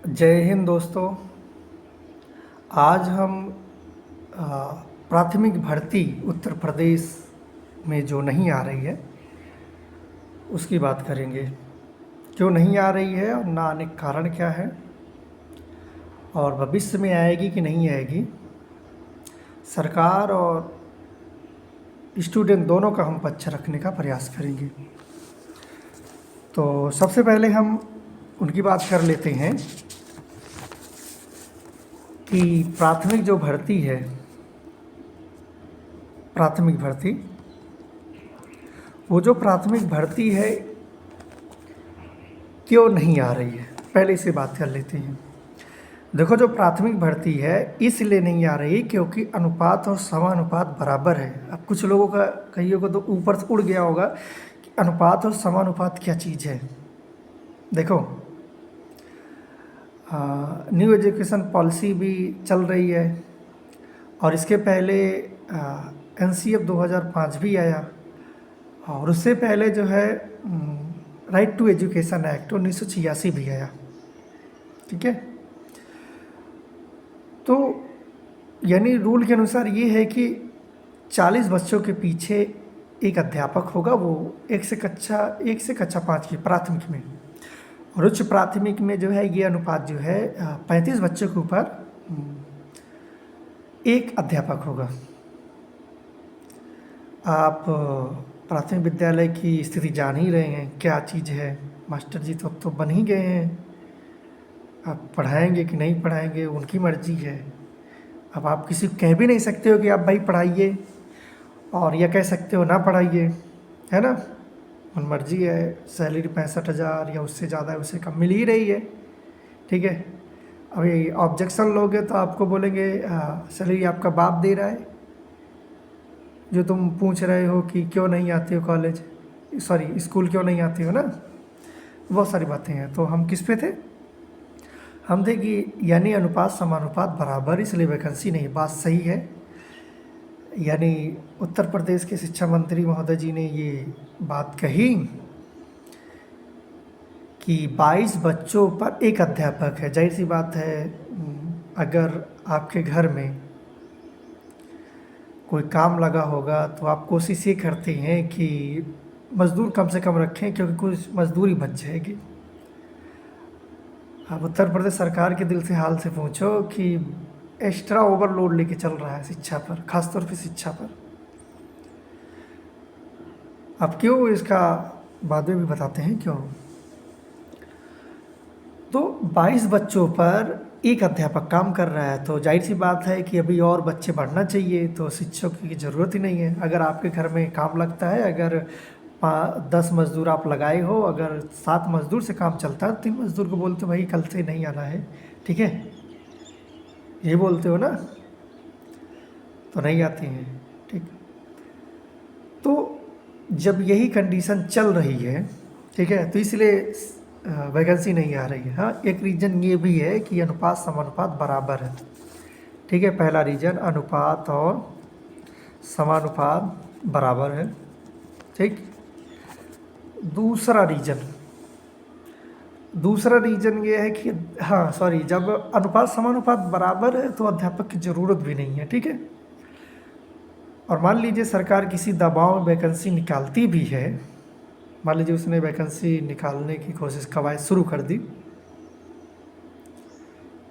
जय हिंद दोस्तों। आज हम आ, प्राथमिक भर्ती उत्तर प्रदेश में जो नहीं आ रही है उसकी बात करेंगे। क्यों नहीं आ रही है और ना आने का कारण क्या है और भविष्य में आएगी कि नहीं आएगी। सरकार और स्टूडेंट दोनों का हम पक्ष रखने का प्रयास करेंगे। तो सबसे पहले हम उनकी बात कर लेते हैं कि प्राथमिक जो भर्ती है, प्राथमिक भर्ती, वो जो प्राथमिक भर्ती है क्यों नहीं आ रही है, पहले इसे बात कर लेते हैं। देखो, जो प्राथमिक भर्ती है इसलिए नहीं आ रही क्योंकि अनुपात और समानुपात बराबर है। अब कुछ लोगों का, कईयों को तो ऊपर से उड़ गया होगा कि अनुपात और समानुपात क्या चीज़ है। देखो, न्यू एजुकेशन पॉलिसी भी चल रही है और इसके पहले एनसीएफ 2005 भी आया और उससे पहले जो है राइट टू एजुकेशन एक्ट 1986 भी आया। ठीक है, तो यानी रूल के अनुसार ये है कि 40 बच्चों के पीछे एक अध्यापक होगा। वो एक से कक्षा 5 की प्राथमिक में, और उच्च प्राथमिक में जो है ये अनुपात जो है 35 बच्चों के ऊपर एक अध्यापक होगा। आप प्राथमिक विद्यालय की स्थिति जान ही रहे हैं क्या चीज़ है। मास्टर जी तो अब तो बन ही गए हैं, आप पढ़ाएंगे कि नहीं पढ़ाएंगे उनकी मर्जी है। अब आप किसी को कह भी नहीं सकते हो कि आप भाई पढ़ाइए, और या कह सकते हो ना पढ़ाइए, है ना। मन मर्जी है। सैलरी 65,000 या उससे ज़्यादा है, उससे कम मिल ही रही है। ठीक है, अभी ऑब्जेक्शन लोगे तो आपको बोलेंगे सैलरी आपका बाप दे रहा है। जो तुम पूछ रहे हो कि क्यों नहीं आते हो कॉलेज, सॉरी स्कूल क्यों नहीं आते हो ना, बहुत सारी बातें हैं। तो हम किस पे थे, हम थे कि यानी अनुपात समानुपात बराबर, इसलिए वैकेंसी नहीं। बात सही है। यानी उत्तर प्रदेश के शिक्षा मंत्री महोदय जी ने ये बात कही कि 22 बच्चों पर एक अध्यापक है। जाहिर सी बात है, अगर आपके घर में कोई काम लगा होगा तो आप कोशिश ये करते हैं कि मज़दूर कम से कम रखें, क्योंकि कुछ मजदूरी बच जाएगी। आप उत्तर प्रदेश सरकार के दिल से हाल से पूछो कि एक्स्ट्रा ओवरलोड लेके चल रहा है शिक्षा पर, खासतौर पे शिक्षा पर। अब क्यों, इसका बाद में भी बताते हैं क्यों। तो 22 बच्चों पर एक अध्यापक काम कर रहा है, तो जाहिर सी बात है कि अभी और बच्चे बढ़ना चाहिए, तो शिक्षक की ज़रूरत ही नहीं है। अगर आपके घर में काम लगता है, अगर 10 मज़दूर आप लगाए हो, अगर 7 मज़दूर से काम चलता है, 3 मज़दूर को बोलते हो भाई कल से नहीं आना है, ठीक है, ये बोलते हो ना, तो नहीं आते हैं। ठीक, तो जब यही कंडीशन चल रही है, ठीक है, तो इसलिए वैकेंसी नहीं आ रही है। हाँ, एक रीज़न ये भी है कि अनुपात समानुपात बराबर है। ठीक है, पहला रीज़न अनुपात और समानुपात बराबर है। ठीक, दूसरा रीज़न ये है कि हाँ सॉरी, जब अनुपात समानुपात बराबर है तो अध्यापक की ज़रूरत भी नहीं है। ठीक है, और मान लीजिए सरकार किसी दबाव में वैकेंसी निकालती भी है, मान लीजिए उसने वैकेंसी निकालने की कोशिश, कवायद शुरू कर दी,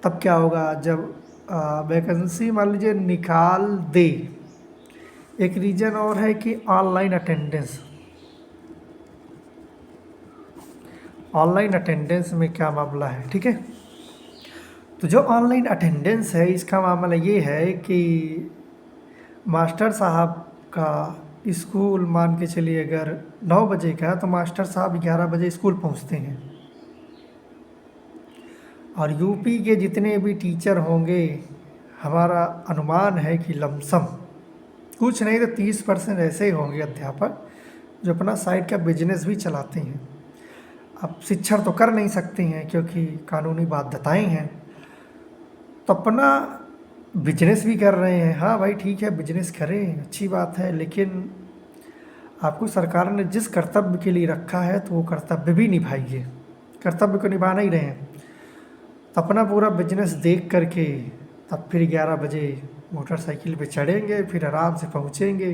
तब क्या होगा जब वैकेंसी मान लीजिए निकाल दे। एक रीज़न और है कि ऑनलाइन अटेंडेंस में क्या मामला है। ठीक है, तो जो ऑनलाइन अटेंडेंस है इसका मामला ये है कि मास्टर साहब का स्कूल, मान के चलिए अगर 9 बजे का है तो मास्टर साहब 11 बजे स्कूल पहुंचते हैं, और यूपी के जितने भी टीचर होंगे, हमारा अनुमान है कि लमसम कुछ नहीं तो 30% ऐसे ही होंगे अध्यापक जो अपना साइड का बिजनेस भी चलाते हैं। अब शिक्षण तो कर नहीं सकते हैं क्योंकि कानूनी बाध्यताएं हैं, तो अपना बिजनेस भी कर रहे हैं। हाँ भाई ठीक है, बिजनेस करें, अच्छी बात है, लेकिन आपको सरकार ने जिस कर्तव्य के लिए रखा है तो वो कर्तव्य भी निभाइए। कर्तव्य को निभा नहीं रहे हैं तो अपना पूरा बिजनेस देख करके तब फिर 11 बजे मोटरसाइकिल पे चढ़ेंगे, फिर आराम से पहुँचेंगे।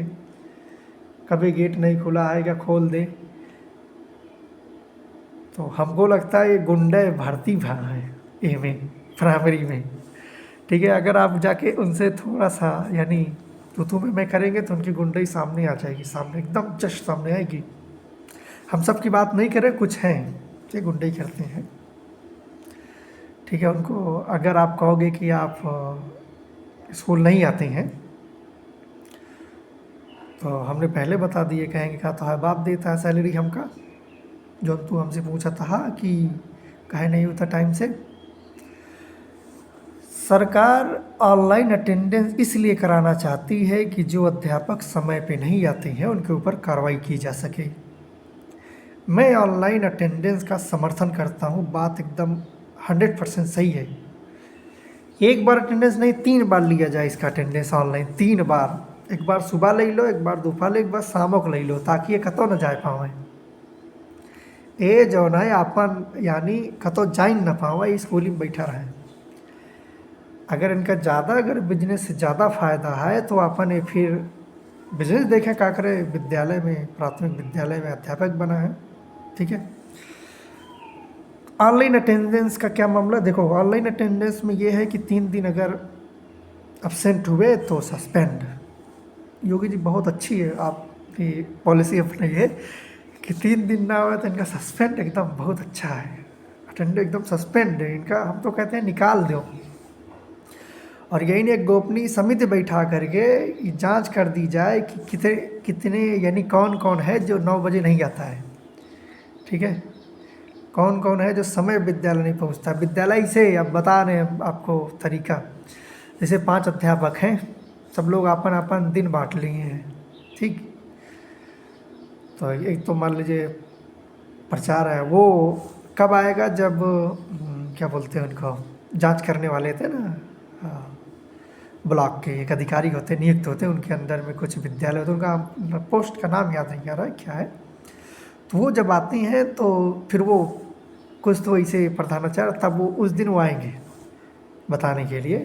कभी गेट नहीं खुला है क्या खोल दे। तो हमको लगता है ये गुंडे भर्ती भरा है ए में, प्राइमरी में। ठीक है, अगर आप जाके उनसे थोड़ा सा यानी तू मैं करेंगे तो उनकी गुंडई सामने आ जाएगी, सामने एकदम जस्ट सामने आएगी। हम सब की बात नहीं करें, कुछ हैं ये गुंडई करते हैं। ठीक है, उनको अगर आप कहोगे कि आप स्कूल नहीं आते हैं तो हमने पहले बता दिए, कहेंगे क्या तो है बाप देता है सैलरी हमका, जो तू हमसे पूछा था कि काहे नहीं होता टाइम से। सरकार ऑनलाइन अटेंडेंस इसलिए कराना चाहती है कि जो अध्यापक समय पे नहीं आते हैं उनके ऊपर कार्रवाई की जा सके। मैं ऑनलाइन अटेंडेंस का समर्थन करता हूँ, बात एकदम 100% सही है। एक बार अटेंडेंस नहीं, 3 बार लिया जाए इसका अटेंडेंस ऑनलाइन, 3 बार। एक बार सुबह ले लो, एक बार दोपहर, एक बार शामों को ले लो, ताकि ये कतो न जाए पावे। ए जौन है अपन यानी कतो जाइन न पावे, स्कूल में बैठा रहे। अगर इनका ज़्यादा अगर बिजनेस से ज़्यादा फ़ायदा है तो अपन ये फिर बिजनेस देखें का करे। विद्यालय में, प्राथमिक विद्यालय में अध्यापक बना है। ठीक है, ऑनलाइन अटेंडेंस का क्या मामला, देखो ऑनलाइन अटेंडेंस में ये है कि 3 दिन अगर अब्सेंट हुए तो सस्पेंड। योगी जी बहुत अच्छी है आपकी पॉलिसी अपनाइए कि 3 दिन ना हुआ तो इनका सस्पेंड एकदम बहुत अच्छा है। अटेंडेंस एकदम सस्पेंड है इनका, हम तो कहते हैं निकाल दो। और यही नहीं, एक गोपनीय समिति बैठा करके ये जांच कर दी जाए कि कितने कितने यानी कौन कौन है जो 9 बजे नहीं आता है। ठीक है, कौन कौन है जो समय विद्यालय नहीं पहुंचता। विद्यालय से अब बता रहे हैं आपको तरीका। जैसे 5 अध्यापक हैं, सब लोग अपन अपन दिन बांट लिए हैं। ठीक, तो एक तो मान लीजिए प्रचार है, वो कब आएगा जब क्या बोलते हैं उनको, जांच करने वाले थे ना, ब्लॉक के एक अधिकारी होते, नियुक्त होते, उनके अंदर में कुछ विद्यालय होते, उनका पोस्ट का नाम याद नहीं आ रहा है क्या है। तो वो जब आते हैं तो फिर वो कुछ तो ऐसे प्रधानाचार्य, तब वो उस दिन वो आएंगे बताने के लिए,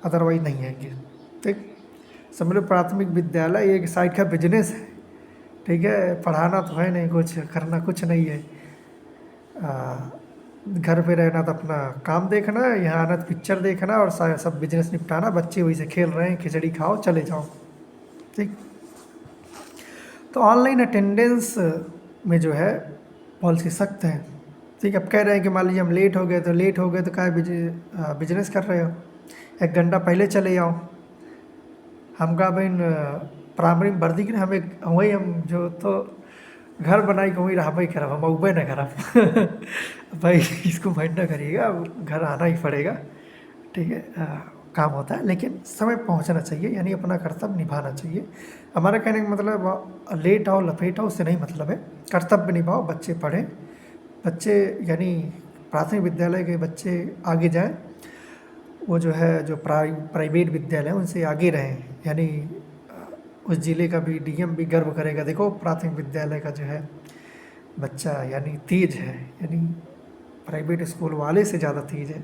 अदरवाइज नहीं आएंगे। ठीक, समझ लो प्राथमिक विद्यालय एक साइड का बिजनेस है। ठीक है, पढ़ाना तो है नहीं, कुछ करना कुछ नहीं है। घर पे रहना तो अपना काम देखना, यहाँ आना तो पिक्चर देखना और सब बिजनेस निपटाना। बच्चे वही से खेल रहे हैं, खिचड़ी खाओ चले जाओ। ठीक, तो ऑनलाइन अटेंडेंस में जो है पॉलिसी सख्त है। ठीक, अब कह रहे हैं कि मान लीजिए हम लेट हो गए तो क्या बिजनेस कर रहे हो, 1 घंटा पहले चले जाओ। हम कहा भाई प्राइमरी में भर्ती करें, हमें वही हम जो तो घर बनाई के वही रहा भाई करब, हम उबे न करब भाई इसको माइंड ना करिएगा, घर आना ही पड़ेगा। ठीक है, काम होता है लेकिन समय पहुंचना चाहिए, यानी अपना कर्तव्य निभाना चाहिए। हमारा कहने का मतलब लेट आओ लपेट आओ उससे नहीं मतलब है, कर्तव्य निभाओ, बच्चे पढ़ें। बच्चे यानी प्राथमिक विद्यालय के बच्चे आगे जाएं, वो जो है जो प्राइवेट विद्यालय उनसे आगे रहें। यानी उस ज़िले का भी डीएम भी गर्व करेगा, देखो प्राथमिक विद्यालय का जो है बच्चा यानी तेज है, यानी प्राइवेट स्कूल वाले से ज़्यादा तेज है।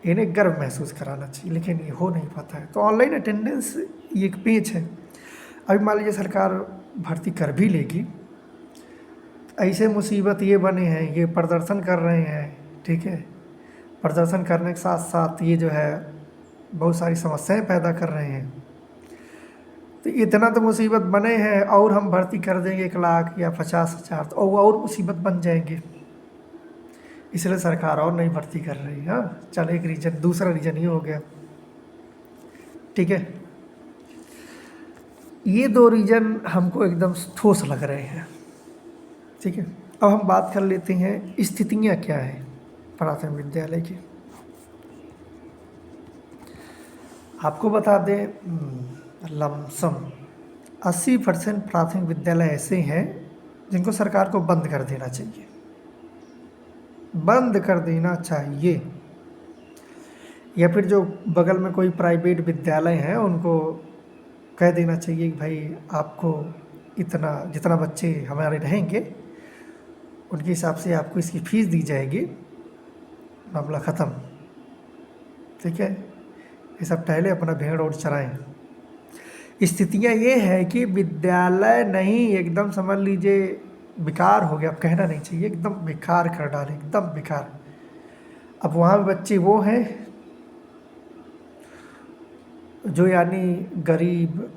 इन्हें गर्व महसूस कराना चाहिए, लेकिन ये हो नहीं पाता है। तो ऑनलाइन अटेंडेंस ये एक पेच है। अभी मान लीजिए सरकार भर्ती कर भी लेगी, ऐसे मुसीबत ये बने हैं, ये प्रदर्शन कर रहे हैं। ठीक है, प्रदर्शन करने के साथ साथ ये जो है बहुत सारी समस्याएं पैदा कर रहे हैं। तो इतना तो मुसीबत बने हैं, और हम भर्ती कर देंगे 1 लाख या 50,000 तो और मुसीबत बन जाएंगे। इसलिए सरकार और नहीं भर्ती कर रही। हाँ चल, एक रीजन, दूसरा रीजन ये हो गया। ठीक है, ये 2 रीजन हमको एकदम ठोस लग रहे हैं। ठीक है, अब हम बात कर लेते हैं स्थितियाँ क्या है प्राथमिक विद्यालय की। आपको बता दें लमसम 80% प्राथमिक विद्यालय ऐसे हैं जिनको सरकार को बंद कर देना चाहिए, बंद कर देना चाहिए। या फिर जो बगल में कोई प्राइवेट विद्यालय है उनको कह देना चाहिए कि भाई आपको इतना, जितना बच्चे हमारे रहेंगे उनके हिसाब से आपको इसकी फ़ीस दी जाएगी, मामला ख़त्म। ठीक है, ये सब टहले अपना भेड़ और चराएं। स्थितियाँ ये है कि विद्यालय नहीं, एकदम समझ लीजिए बेकार हो गया, अब कहना नहीं चाहिए, एकदम बेकार कर डाले, एकदम बेकार। अब वहाँ पे बच्चे वो हैं जो यानी गरीब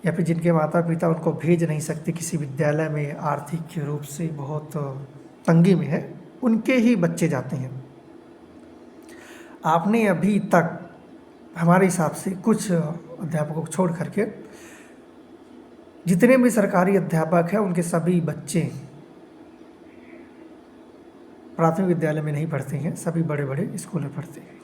या फिर जिनके माता पिता उनको भेज नहीं सकते किसी विद्यालय में, आर्थिक रूप से बहुत तंगी में है, उनके ही बच्चे जाते हैं। आपने अभी तक हमारे हिसाब से कुछ अध्यापकों को छोड़ करके जितने भी सरकारी अध्यापक हैं उनके सभी बच्चे प्राथमिक विद्यालय में नहीं पढ़ते हैं, सभी बड़े बड़े स्कूल में पढ़ते हैं।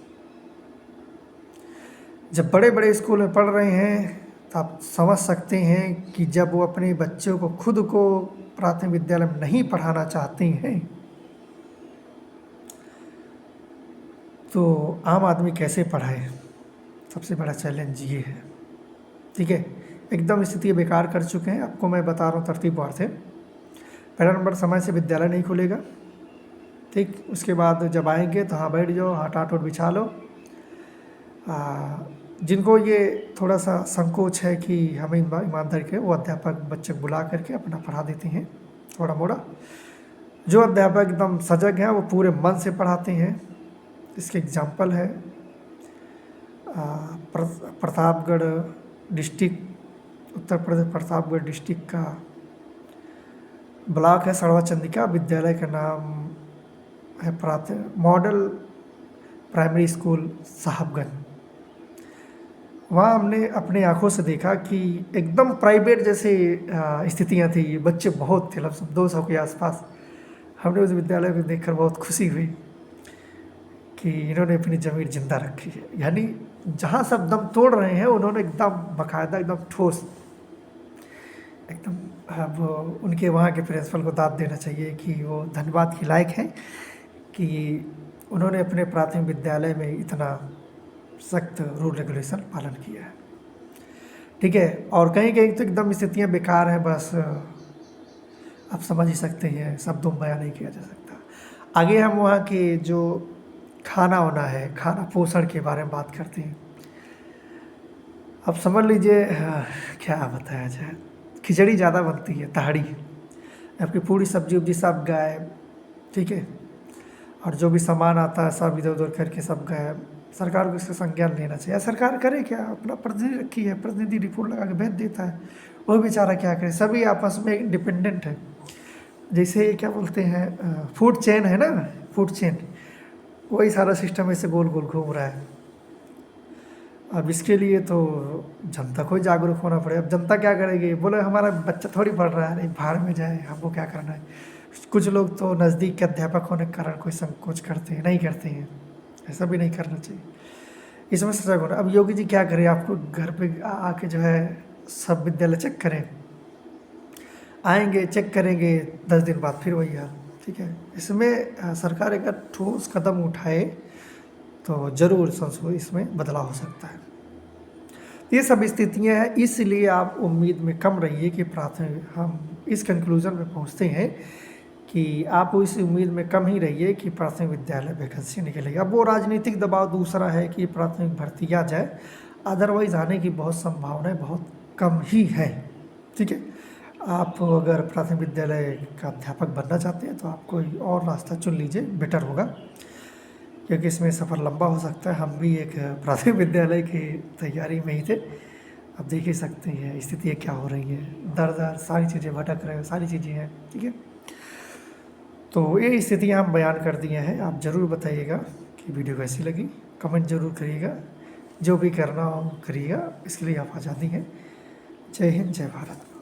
जब बड़े बड़े स्कूल में पढ़ रहे हैं तो आप समझ सकते हैं कि जब वो अपने बच्चों को खुद को प्राथमिक विद्यालय में नहीं पढ़ाना चाहते हैं तो आम आदमी कैसे पढ़ाए। सबसे बड़ा चैलेंज ये है। ठीक है, एकदम स्थिति बेकार कर चुके हैं। आपको मैं बता रहा हूँ तरतीबवार से। पहला नंबर, समय से विद्यालय नहीं खुलेगा। ठीक, उसके बाद जब आएंगे तो हाँ बैठ जाओ, हाँ टाट बिछा लो। जिनको ये थोड़ा सा संकोच है कि हमें ईमानदारी के, वो अध्यापक बच्चे बुला करके अपना पढ़ा देते हैं थोड़ा मोड़ा। जो अध्यापक एकदम सजग हैं वो पूरे मन से पढ़ाते हैं। इसके एग्जाम्पल है प्रतापगढ़ डिस्ट्रिक्ट, उत्तर प्रदेश प्रतापगढ़ डिस्ट्रिक्ट का ब्लॉक है सड़वा चंदिका। विद्यालय का नाम है मॉडल प्राइमरी स्कूल साहबगंज। वहाँ हमने अपने आँखों से देखा कि एकदम प्राइवेट जैसे स्थितियाँ थी। बच्चे बहुत थे, लगभग 200 के आसपास। हमने उस विद्यालय को देखकर बहुत खुशी हुई कि इन्होंने अपनी ज़मीर जिंदा रखी है। यानी जहाँ सब दम तोड़ रहे हैं उन्होंने एकदम बाकायदा, एकदम ठोस, एकदम। अब उनके वहाँ के प्रिंसिपल को दाद देना चाहिए कि वो धन्यवाद के लायक हैं कि उन्होंने अपने प्राथमिक विद्यालय में इतना सख्त रूल रेगुलेशन पालन किया है। ठीक है, और कहीं कहीं तो एकदम स्थितियाँ बेकार हैं। बस आप समझ ही सकते हैं, शब्दों में बयान नहीं किया जा सकता। आगे हम वहाँ के जो खाना होना है, खाना पोषण के बारे में बात करते हैं। अब समझ लीजिए क्या बताया जाए, खिचड़ी ज़्यादा बनती है, तहाड़ी, आपकी पूरी सब्जी उब्जी सब गायब। ठीक है, और जो भी सामान आता है सब इधर उधर करके सब गायब। सरकार को इसका संज्ञान लेना चाहिए। सरकार करे क्या, अपना प्रतिनिधि रखी है, प्रतिनिधि रिपोर्ट लगा के भेज देता है, वो बेचारा क्या करे। सभी आपस में डिपेंडेंट है। जैसे क्या बोलते हैं, फूड चेन है ना, फूड चेन, वही सारा सिस्टम ऐसे गोल गोल घूम रहा है। अब इसके लिए तो जनता को ही जागरूक होना पड़ेगा। अब जनता क्या करेगी, बोले हमारा बच्चा थोड़ी पढ़ रहा है, नहीं भाड़ में जाए, हमको क्या करना है। कुछ लोग तो नज़दीक के अध्यापक होने के कारण कोई संकोच करते हैं, नहीं करते हैं। ऐसा भी नहीं करना चाहिए, इसमें सजग होना। अब योगी जी क्या करें, आपको घर पे आके जो है सब विद्यालय चेक करें, आएंगे चेक करेंगे, 10 दिन बाद फिर वही हाल। ठीक है, इसमें सरकार अगर ठोस कदम उठाए तो ज़रूर संशोधन, इसमें बदलाव हो सकता है। ये सब स्थितियाँ हैं, इसलिए आप उम्मीद में कम रहिए कि प्राथमिक, हम इस कंक्लूज़न में पहुँचते हैं कि आप इस उम्मीद में कम ही रहिए कि प्राथमिक विद्यालय वैकेंसी निकलेगी। अब वो राजनीतिक दबाव दूसरा है कि प्राथमिक भर्ती आ जाए, अदरवाइज़ आने की बहुत संभावनाएं बहुत कम ही है। ठीक है, आप अगर प्राथमिक विद्यालय का अध्यापक बनना चाहते हैं तो आप कोई और रास्ता चुन लीजिए, बेटर होगा, क्योंकि इसमें सफ़र लंबा हो सकता है। हम भी एक प्राथमिक विद्यालय की तैयारी में ही थे। अब देख ही सकते हैं स्थितियाँ क्या हो रही हैं, दर दर सारी चीज़ें भटक रहे हैं, सारी चीज़ें हैं। ठीक है, तो ये स्थितियाँ हम बयान कर दिए हैं। आप ज़रूर बताइएगा कि वीडियो कैसी लगी, कमेंट ज़रूर करिएगा, जो भी करना हो करिएगा, इसके लिए आप आज़ादी हैं। जय हिंद, जय भारत।